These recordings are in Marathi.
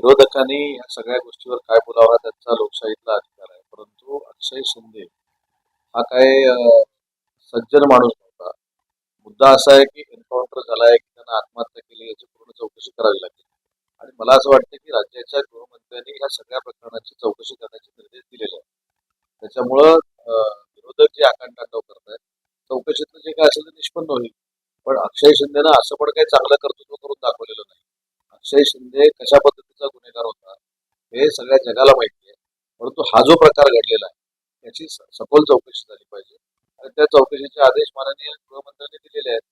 विरोधकांनी या सगळ्या गोष्टीवर काय बोलावा त्यांचा लोकशाहीतला अधिकार आहे, परंतु अक्षय शिंदे हा काय सज्जन माणूस नव्हता. मुद्दा असा आहे की एन्काउंटर झालाय की त्यांना आत्महत्या केली याची पूर्ण चौकशी करावी लागेल. आणि मला असं वाटतं की राज्याच्या गृहमंत्र्यांनी या सगळ्या प्रकरणाची चौकशी करण्याचे निर्देश दिलेले आहेत. त्याच्यामुळं विरोधक जे आकांतांडव करत आहेत, चौकशीतलं जे काय असेल ते निष्पन्न होईल. पण अक्षय शिंदेनं असं पण काही चांगलं कर्तृत्व करून दाखवलेलं नाही. अक्षय शिंदे कशा पद्धतीचा गुन्हेगार होता हे सगळ्या जगाला माहिती आहे. परंतु हा जो प्रकार घडलेला आहे याची सखोल चौकशी झाली पाहिजे आणि त्या चौकशीचे आदेश माननीय गृहमंत्र्यांनी दिलेले आहेत.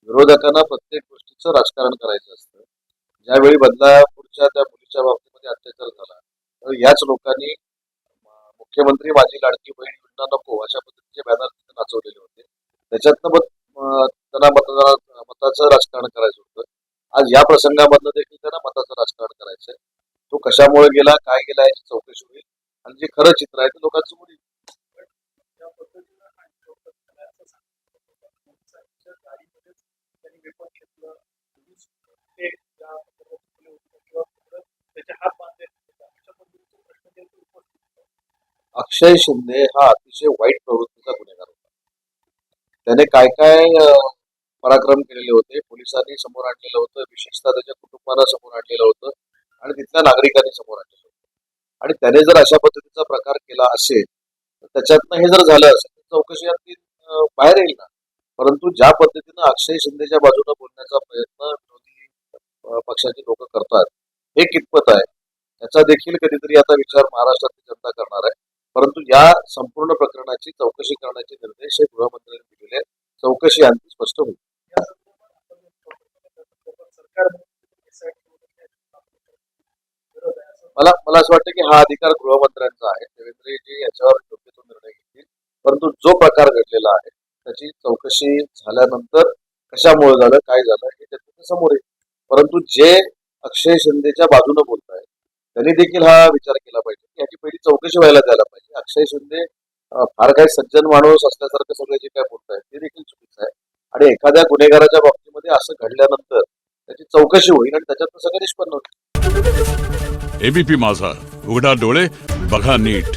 विरोधकांना प्रत्येक गोष्टीचं राजकारण करायचं असतं. ज्यावेळी बदलापूरच्या त्या मुलीच्या बाबतीमध्ये अत्याचार झाला तर याच लोकांनी मुख्यमंत्री माझी लाडकी बहीण योजना नको अशा पद्धतीचे बॅनर तिथे नाचवलेले होते. त्याच्यातनं त्यांना मताचं राजकारण करायचं होतं. आज या प्रसंगामधनं देखील त्यांना मताचं राजकारण करायचंय. तो कशामुळे गेला, काय गेला याची चौकशी होईल आणि जे खरं चित्र आहे ते लोकांसमोर येईल. अक्षय शिंदे हा अतिशय वाईट प्रवृत्तीचा गुन्हेगार होता. त्याने काय काय पराक्रम केलेले होते, पोलिसांनी समोर आणलेलं होतं, विशेषतः त्याच्या कुटुंबाला समोर आणलेलं होतं आणि तिथल्या नागरिकांनी समोर आणलेलं होतं. आणि त्याने जर अशा पद्धतीचा प्रकार केला असेल तर त्याच्यातनं हे जर झालं असेल तर चौकशी अगदी बाहेर येईल ना. परंतु ज्या पद्धतीनं अक्षय शिंदेच्या बाजूने बोलण्याचा प्रयत्न विरोधी पक्षाची लोक करतात हे कितपत आहे याचा देखील कधीतरी आता विचार महाराष्ट्रातली जनता करणार आहे. परंतु या संपूर्ण प्रकरणाची चौकशी करण्याचे निर्देश हे गृहमंत्र्यांनी दिलेले आहेत. चौकशी आणखी स्पष्ट होईल. मला असं वाटतं की हा अधिकार गृहमंत्र्यांचा आहे. देवेंद्रजी याच्यावर योग्य तो निर्णय घेतील. परंतु जो प्रकार घडलेला आहे त्याची चौकशी झाल्यानंतर कशामुळे झालं, काय झालं हे त्यातून समोर येईल. परंतु जे अक्षय शिंदेच्या बाजूने बोलत आहेत त्यांनी देखील हा विचार केला पाहिजे की याची पहिली चौकशी व्हायला द्यायला पाहिजे. अक्षय शिंदे फार काही सज्जन माणूस असल्यासारखं सगळे जे काय बोलत आहेत ते देखील चुकीचं आहे. आणि एखाद्या गुन्हेगाराच्या बाबतीमध्ये असं घडल्यानंतर त्याची चौकशी होईल आणि त्याच्यातून सगळं निष्पन्न होईल. एबीपी माझा, उघडा डोळे बघा नीट.